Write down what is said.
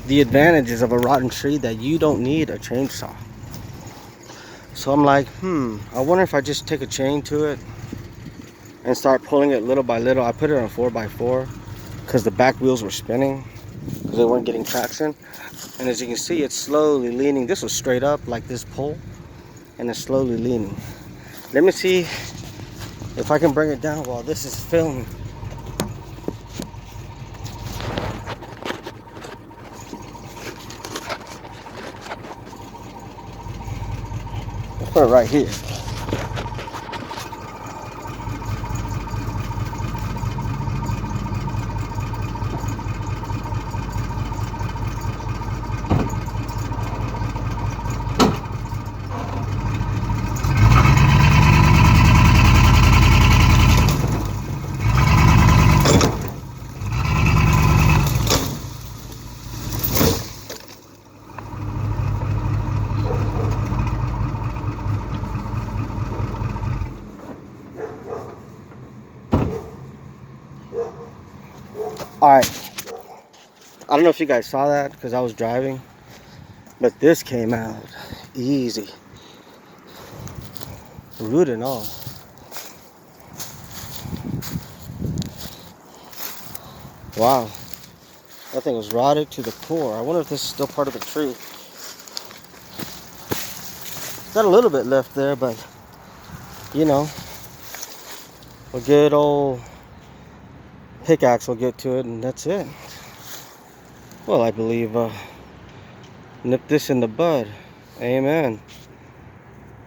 the advantages of a rotten tree that you don't need a chainsaw. So I'm like, I wonder if I just take a chain to it and start pulling it little by little. I put it on 4x4 because the back wheels were spinning because they weren't getting traction. And as you can see, it's slowly leaning. This was straight up like this pole, and it's slowly leaning. Let me see if I can bring it down while this is filming. I'll put it right here. Alright, I don't know if you guys saw that because I was driving, but this came out easy. Root and all. Wow, that thing was rotted to the core. I wonder if this is still part of the tree. Got a little bit left there, but you know, a good old pickaxe will get to it, and that's it. Well, I believe nip this in the bud. Amen.